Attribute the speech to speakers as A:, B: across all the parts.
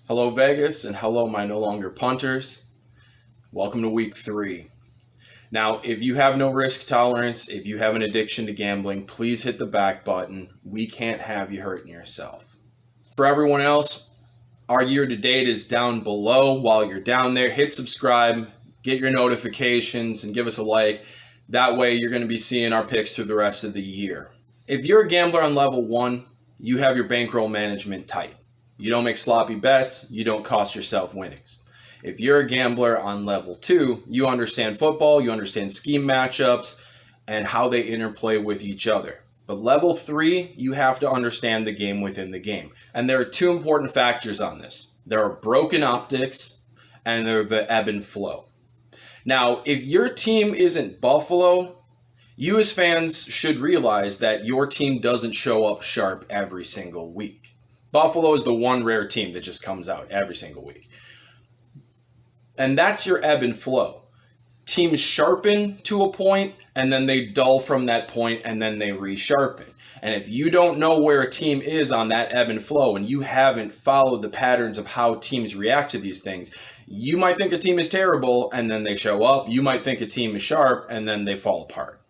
A: Hello, Vegas, and hello, my no longer punters. Welcome to week 3. Now, if you have no risk tolerance, if you have an addiction to gambling, please hit the back button. We can't have you hurting yourself. For everyone else, our year to date is down below. While you're down there, hit subscribe, get your notifications, and give us a like. That way, you're going to be seeing our picks through the rest of the year. If you're a gambler on level 1, you have your bankroll management tight. You don't make sloppy bets, you don't cost yourself winnings. If you're a gambler on level 2, you understand football, you understand scheme matchups, and how they interplay with each other. But level 3, you have to understand the game within the game. And there are 2 important factors on this. There are broken optics, and there are the ebb and flow. Now, if your team isn't Buffalo, you as fans should realize that your team doesn't show up sharp every single week. Buffalo is the one rare team that just comes out every single week. And that's your ebb and flow. Teams sharpen to a point, and then they dull from that point, and then they resharpen. And if you don't know where a team is on that ebb and flow, and you haven't followed the patterns of how teams react to these things, you might think a team is terrible, and then they show up. You might think a team is sharp, and then they fall apart.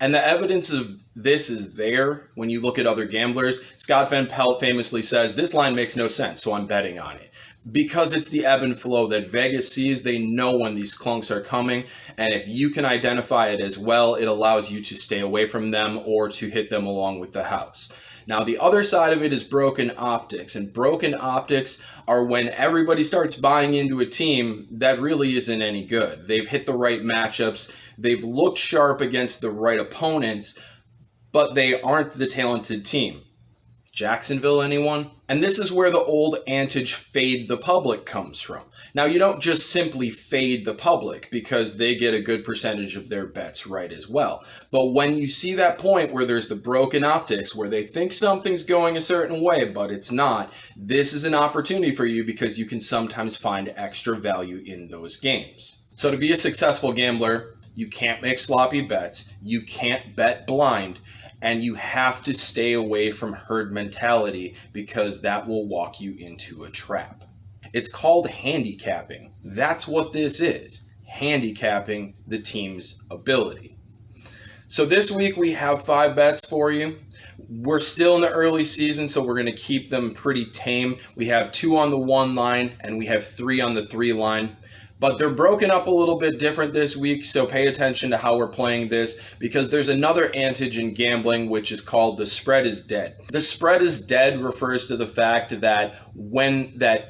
A: And the evidence of this is there when you look at other gamblers. Scott Van Pelt famously says, this line makes no sense, so I'm betting on it. Because it's the ebb and flow that Vegas sees, they know when these clunks are coming. And if you can identify it as well, it allows you to stay away from them or to hit them along with the house. Now, the other side of it is broken optics. And broken optics are when everybody starts buying into a team that really isn't any good. They've hit the right matchups. They've looked sharp against the right opponents, but they aren't the talented team. Jacksonville, anyone? And this is where the old adage fade the public comes from. Now, you don't just simply fade the public because they get a good percentage of their bets right as well. But when you see that point where there's the broken optics, where they think something's going a certain way, but it's not, this is an opportunity for you because you can sometimes find extra value in those games. So to be a successful gambler, you can't make sloppy bets, you can't bet blind, and you have to stay away from herd mentality because that will walk you into a trap. It's called handicapping. That's what this is, handicapping the team's ability. So this week we have 5 bets for you. We're still in the early season, so we're going to keep them pretty tame. We have 2 on the 1 line and we have 3 on the 3 line. But they're broken up a little bit different this week, so pay attention to how we're playing this because there's another adage in gambling which is called the spread is dead. The spread is dead refers to the fact that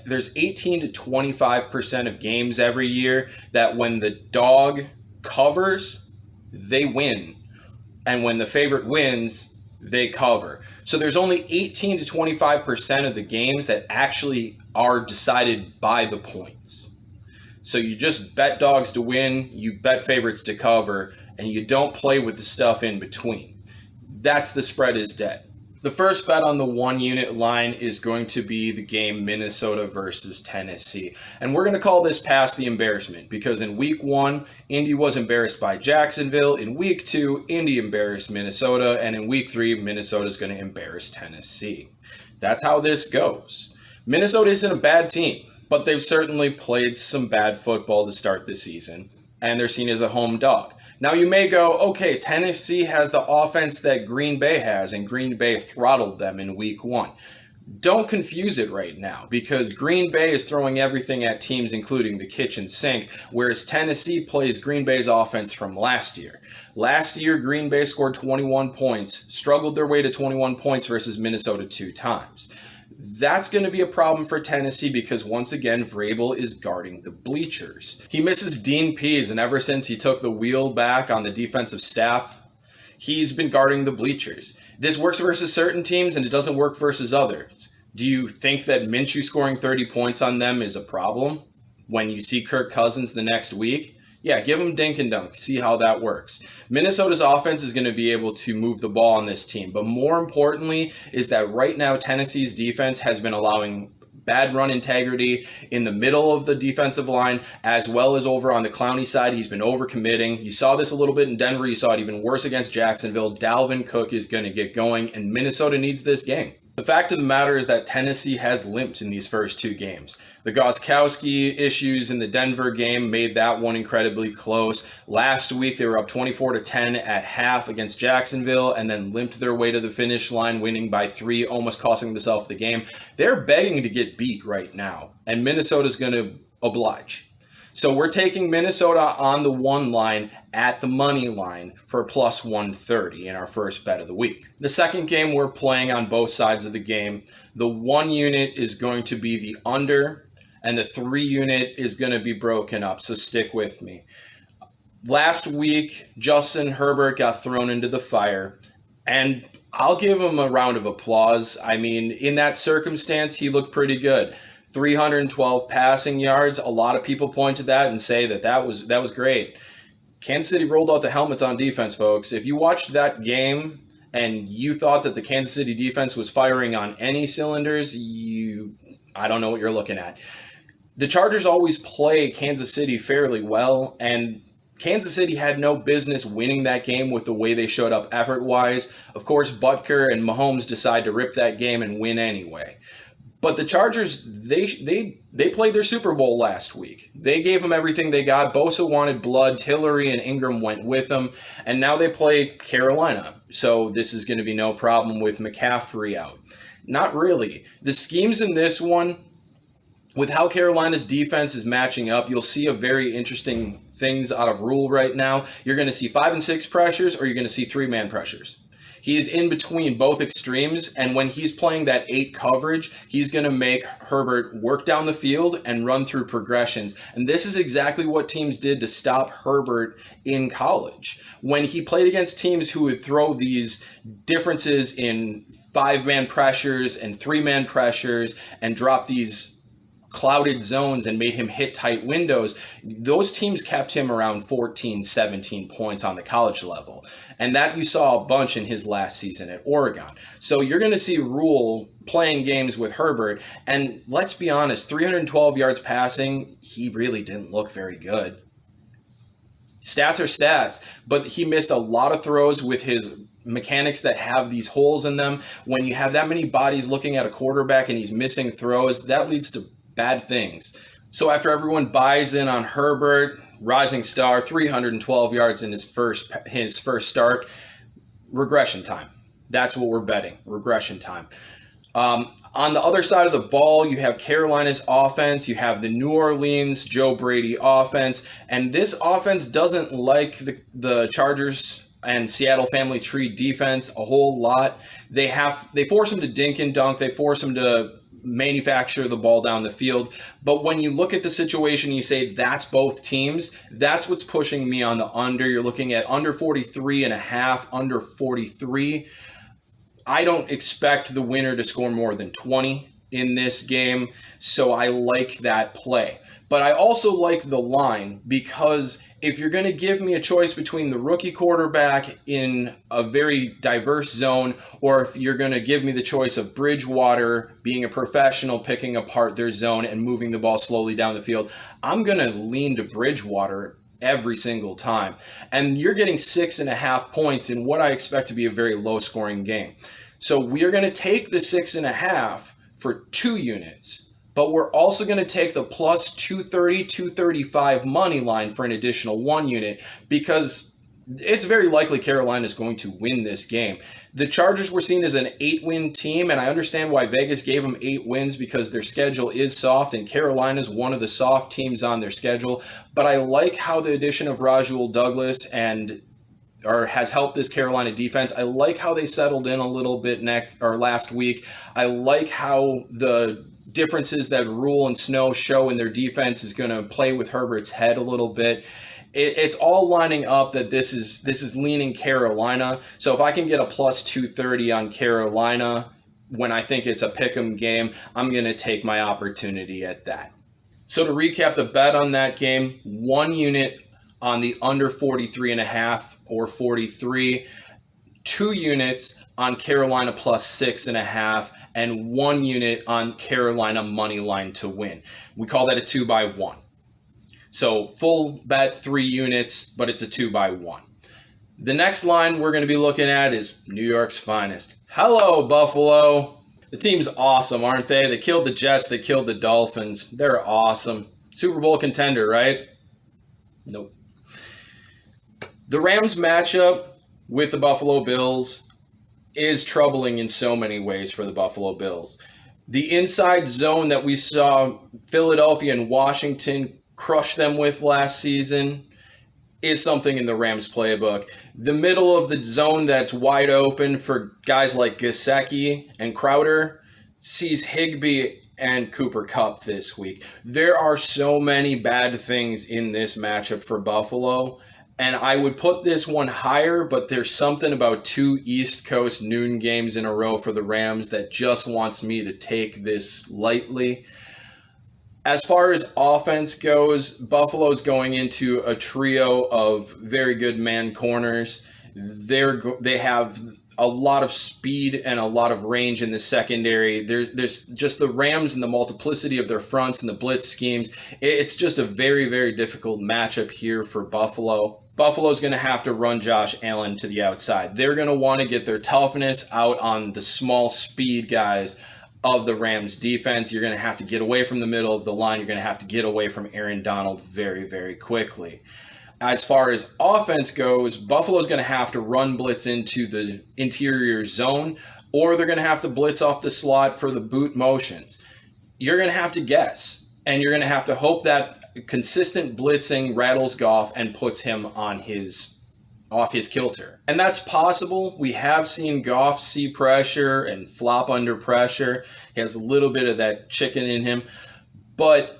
A: there's 18 to 25% of games every year that when the dog covers, they win. And when the favorite wins, they cover. So there's only 18 to 25% of the games that actually are decided by the points. So you just bet dogs to win, you bet favorites to cover, and you don't play with the stuff in between. That's the spread is dead. The first bet on the 1 unit line is going to be the game Minnesota versus Tennessee. And we're going to call this past the embarrassment because in week 1, Indy was embarrassed by Jacksonville. In week 2, Indy embarrassed Minnesota. And in week 3, Minnesota is going to embarrass Tennessee. That's how this goes. Minnesota isn't a bad team, but they've certainly played some bad football to start the season, and they're seen as a home dog. Now you may go, okay, Tennessee has the offense that Green Bay has, and Green Bay throttled them in week 1. Don't confuse it right now, because Green Bay is throwing everything at teams, including the kitchen sink, whereas Tennessee plays Green Bay's offense from last year. Last year, Green Bay scored 21 points, struggled their way to 21 points versus Minnesota 2 times. That's going to be a problem for Tennessee because, once again, Vrabel is guarding the bleachers. He misses Dean Pease, and ever since he took the wheel back on the defensive staff, he's been guarding the bleachers. This works versus certain teams, and it doesn't work versus others. Do you think that Minshew scoring 30 points on them is a problem when you see Kirk Cousins the next week? Yeah, give him dink and dunk. See how that works. Minnesota's offense is going to be able to move the ball on this team. But more importantly is that right now Tennessee's defense has been allowing bad run integrity in the middle of the defensive line, as well as over on the Clowney side. He's been overcommitting. You saw this a little bit in Denver. You saw it even worse against Jacksonville. Dalvin Cook is going to get going, and Minnesota needs this game. The fact of the matter is that Tennessee has limped in these first two games. The Gostkowski issues in the Denver game made that one incredibly close. Last week, they were up 24-10 at half against Jacksonville and then limped their way to the finish line, winning by 3, almost costing themselves the game. They're begging to get beat right now, and Minnesota's going to oblige. So we're taking Minnesota on the 1 line at the money line for plus 130 in our first bet of the week. The second game we're playing on both sides of the game. The 1 unit is going to be the under, and the 3 unit is going to be broken up, so stick with me. Last week, Justin Herbert got thrown into the fire, and I'll give him a round of applause. I mean, in that circumstance, he looked pretty good. 312 passing yards. A lot of people point to that and say that was great. Kansas City rolled out the helmets on defense, folks. If you watched that game and you thought that the Kansas City defense was firing on any cylinders, I don't know what you're looking at. The Chargers always play Kansas City fairly well, and Kansas City had no business winning that game with the way they showed up effort-wise. Of course, Butker and Mahomes decide to rip that game and win anyway. But the Chargers, they played their Super Bowl last week. They gave them everything they got. Bosa wanted blood. Tillery and Ingram went with them. And now they play Carolina. So this is going to be no problem with McCaffrey out. Not really. The schemes in this one, with how Carolina's defense is matching up, you'll see a very interesting things out of Rule right now. You're going to see 5 and 6 pressures, or you're going to see 3-man pressures. He is in between both extremes, and when he's playing that 8 coverage, he's going to make Herbert work down the field and run through progressions. And this is exactly what teams did to stop Herbert in college. When he played against teams who would throw these differences in 5-man pressures and 3-man pressures and drop these clouded zones and made him hit tight windows, those teams kept him around 14, 17 points on the college level. And that you saw a bunch in his last season at Oregon. So you're going to see Rule playing games with Herbert. And let's be honest, 312 yards passing, he really didn't look very good. Stats are stats, but he missed a lot of throws with his mechanics that have these holes in them. When you have that many bodies looking at a quarterback and he's missing throws, that leads to bad things. So after everyone buys in on Herbert, rising star, 312 yards in his first start, regression time. That's what we're betting, regression time. On the other side of the ball, you have Carolina's offense, you have the New Orleans Joe Brady offense, and this offense doesn't like the Chargers and Seattle family tree defense a whole lot. They force them to dink and dunk, they force them to manufacture the ball down the field. But when you look at the situation, you say that's both teams. That's what's pushing me on the under. You're looking at under 43.5, under 43. I don't expect the winner to score more than 20 in this game, so I like that play. But I also like the line because if you're going to give me a choice between the rookie quarterback in a very diverse zone, or if you're going to give me the choice of Bridgewater being a professional, picking apart their zone and moving the ball slowly down the field, I'm going to lean to Bridgewater every single time. And you're getting 6.5 points in what I expect to be a very low scoring game. So we are going to take the 6.5 for 2 units. But we're also going to take the plus 230, 235 money line for an additional 1 unit because it's very likely Carolina is going to win this game. The Chargers were seen as an 8-win team, and I understand why Vegas gave them 8 wins because their schedule is soft, and Carolina is one of the soft teams on their schedule. But I like how the addition of Rasul Douglas has helped this Carolina defense. I like how they settled in a little bit last week. I like how the differences that Rule and Snow show in their defense is going to play with Herbert's head a little bit. It's all lining up that this is leaning Carolina. So if I can get a plus 230 on Carolina when I think it's a pick'em game, I'm going to take my opportunity at that. So to recap the bet on that game, 1 unit on the under 43.5 or 43, 2 units on Carolina plus 6.5, and 1 unit on Carolina money line to win. We call that a 2-by-1. So full bet 3 units, but it's a 2-by-1. The next line we're going to be looking at is New York's finest. Hello, Buffalo. The team's awesome, aren't they? They killed the Jets. They killed the Dolphins. They're awesome. Super Bowl contender, right? Nope. The Rams matchup with the Buffalo Bills is troubling in so many ways for the Buffalo Bills. The inside zone that we saw Philadelphia and Washington crush them with last season is something in the Rams playbook. The middle of the zone that's wide open for guys like Gesicki and Crowder sees Higbee and Cooper Kupp this week. There are so many bad things in this matchup for Buffalo, and I would put this one higher, but there's something about 2 East Coast noon games in a row for the Rams that just wants me to take this lightly. As far as offense goes, Buffalo's going into a trio of very good man corners. They have a lot of speed and a lot of range in the secondary. There's just the Rams and the multiplicity of their fronts and the blitz schemes. It's just a very, very difficult matchup here for Buffalo. Buffalo's going to have to run Josh Allen to the outside. They're going to want to get their toughness out on the small speed guys of the Rams defense. You're going to have to get away from the middle of the line. You're going to have to get away from Aaron Donald very, very quickly. As far as offense goes, Buffalo's going to have to run blitz into the interior zone, or they're going to have to blitz off the slot for the boot motions. You're going to have to guess, and you're going to have to hope that consistent blitzing rattles Goff and puts him on off his kilter. And that's possible. We have seen Goff see pressure and flop under pressure. He has a little bit of that chicken in him. But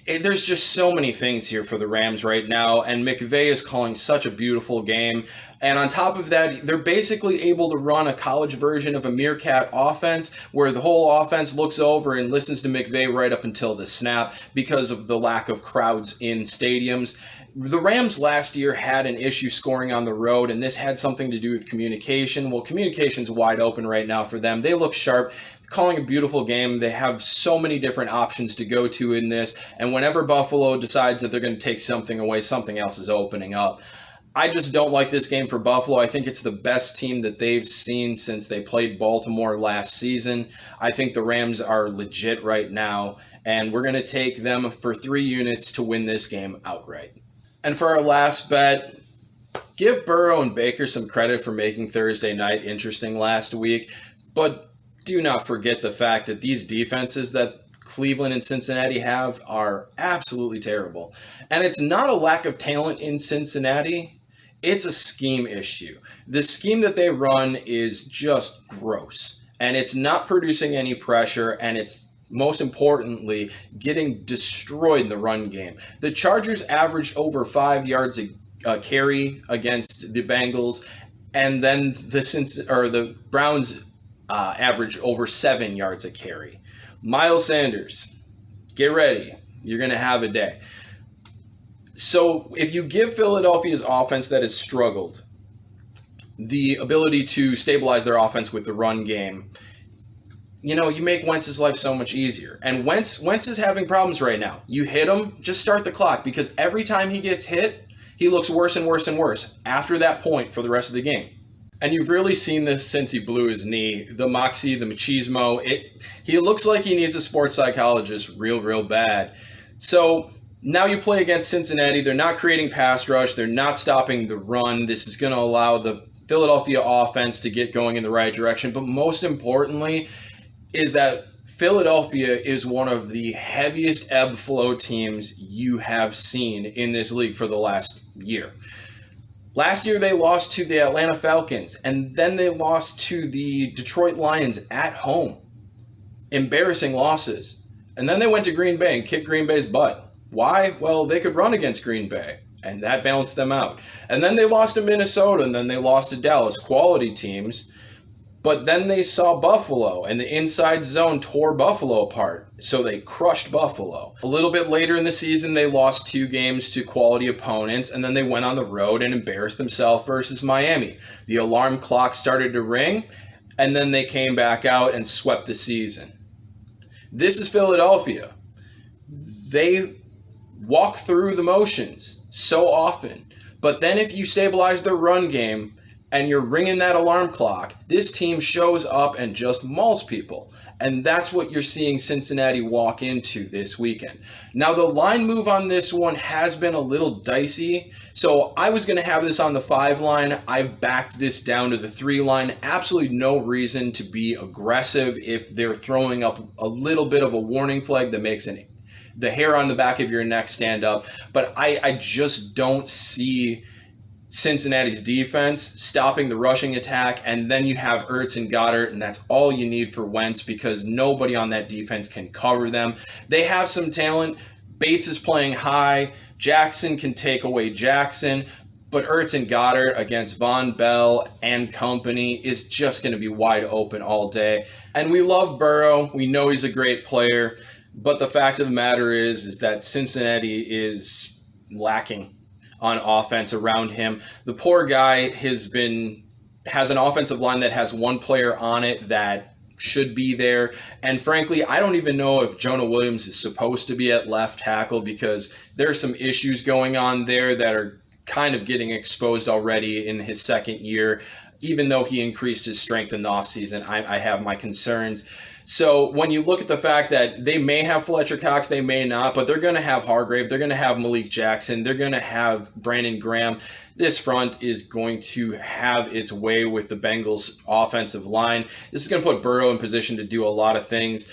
A: there's just so many things here for the Rams right now, and McVay is calling such a beautiful game. And on top of that, they're basically able to run a college version of a Meerkat offense where the whole offense looks over and listens to McVay right up until the snap because of the lack of crowds in stadiums. The Rams last year had an issue scoring on the road, and this had something to do with communication. Well, communication's wide open right now for them. They look sharp, calling a beautiful game. They have so many different options to go to in this, and whenever Buffalo decides that they're going to take something away, something else is opening up. I just don't like this game for Buffalo. I think it's the best team that they've seen since they played Baltimore last season. I think the Rams are legit right now, and we're going to take them for 3 units to win this game outright. And for our last bet, give Burrow and Baker some credit for making Thursday night interesting last week, but do not forget the fact that these defenses that Cleveland and Cincinnati have are absolutely terrible. And it's not a lack of talent in Cincinnati, it's a scheme issue. The scheme that they run is just gross, and it's not producing any pressure, and it's most importantly, getting destroyed in the run game. The Chargers averaged over 5 yards a carry against the Bengals, and then the Browns averaged over 7 yards a carry. Miles Sanders, get ready. You're going to have a day. So if you give Philadelphia's offense that has struggled the ability to stabilize their offense with the run game, you make Wentz's life so much easier. And Wentz is having problems right now. You hit him, just start the clock, because every time he gets hit, he looks worse and worse and worse after that point for the rest of the game. And you've really seen this since he blew his knee. The moxie, the machismo, he looks like he needs a sports psychologist real bad. So now you play against Cincinnati. They're not creating pass rush. They're not stopping the run. This is going to allow the Philadelphia offense to get going in the right direction. But most importantly, is that Philadelphia is one of the heaviest ebb flow teams you have seen in this league for the last year. Last year they lost to the Atlanta Falcons, and then they lost to the Detroit Lions at home. Embarrassing losses. And then they went to Green Bay and kicked Green Bay's butt. Why? Well, they could run against Green Bay, and that balanced them out. And then they lost to Minnesota, and then they lost to Dallas, quality teams. But then they saw Buffalo, and the inside zone tore Buffalo apart, so they crushed Buffalo. A little bit later in the season, they lost 2 games to quality opponents, and then they went on the road and embarrassed themselves versus Miami. The alarm clock started to ring, and then they came back out and swept the season. This is Philadelphia. They walk through the motions so often, but then if you stabilize their run game, and you're ringing that alarm clock, this team shows up and just mauls people. And that's what you're seeing Cincinnati walk into this weekend. Now, the line move on this one has been a little dicey. So I was going to have this on the 5 line. I've backed this down to the 3 line. Absolutely no reason to be aggressive if they're throwing up a little bit of a warning flag that makes the hair on the back of your neck stand up. But I just don't see Cincinnati's defense stopping the rushing attack, and then you have Ertz and Goddard, and that's all you need for Wentz because nobody on that defense can cover them. They have some talent. Bates is playing high. Jackson can take away Jackson, but Ertz and Goddard against Von Bell and company is just going to be wide open all day. And we love Burrow. We know he's a great player, but the fact of the matter is that Cincinnati is lacking on offense around him. The poor guy has an offensive line that has one player on it that should be there. And frankly, I don't even know if Jonah Williams is supposed to be at left tackle because there are some issues going on there that are kind of getting exposed already in his second year. Even though he increased his strength in the offseason, I have my concerns. So when you look at the fact that they may have Fletcher Cox, they may not, but they're going to have Hargrave, they're going to have Malik Jackson, they're going to have Brandon Graham. This front is going to have its way with the Bengals offensive line. This is going to put Burrow in position to do a lot of things.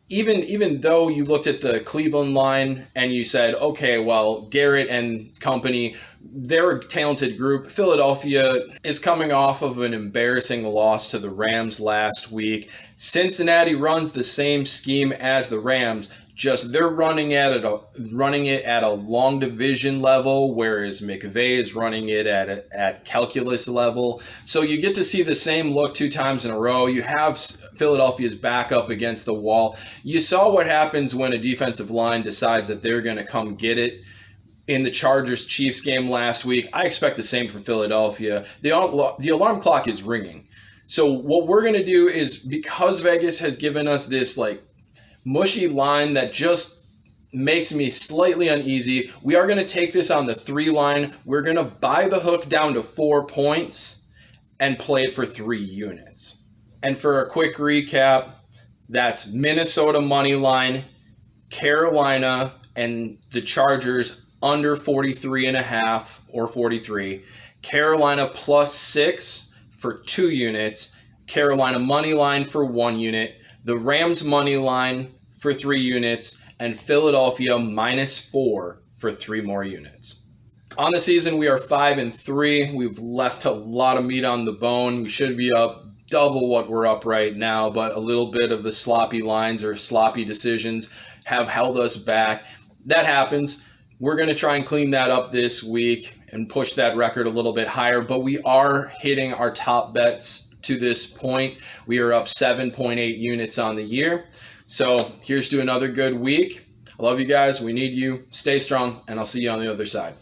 A: Even though you looked at the Cleveland line and you said, okay, well, Garrett and company, they're a talented group. Philadelphia is coming off of an embarrassing loss to the Rams last week. Cincinnati runs the same scheme as the Rams, just they're running it at a long division level, whereas McVay is running it at calculus level. So you get to see the same look 2 times in a row. You have Philadelphia's back up against the wall. You saw what happens when a defensive line decides that they're going to come get it. In the Chargers-Chiefs game last week, I expect the same from Philadelphia. The alarm clock is ringing. So what we're going to do is, because Vegas has given us this mushy line that just makes me slightly uneasy, we are going to take this on the 3 line. We're going to buy the hook down to 4 points and play it for 3 units. And for a quick recap, that's Minnesota money line, Carolina, and the Chargers under 43.5 or 43. Carolina +6 for 2 units. Carolina money line for 1 unit. The Rams money line for 3 units. And Philadelphia -4 for 3 more units. On the season, we are 5-3. We've left a lot of meat on the bone. We should be up double what we're up right now, but a little bit of the sloppy lines or sloppy decisions have held us back. That happens. We're going to try and clean that up this week and push that record a little bit higher, but we are hitting our top bets to this point. We are up 7.8 units on the year. So here's to another good week. I love you guys. We need you. Stay strong, and I'll see you on the other side.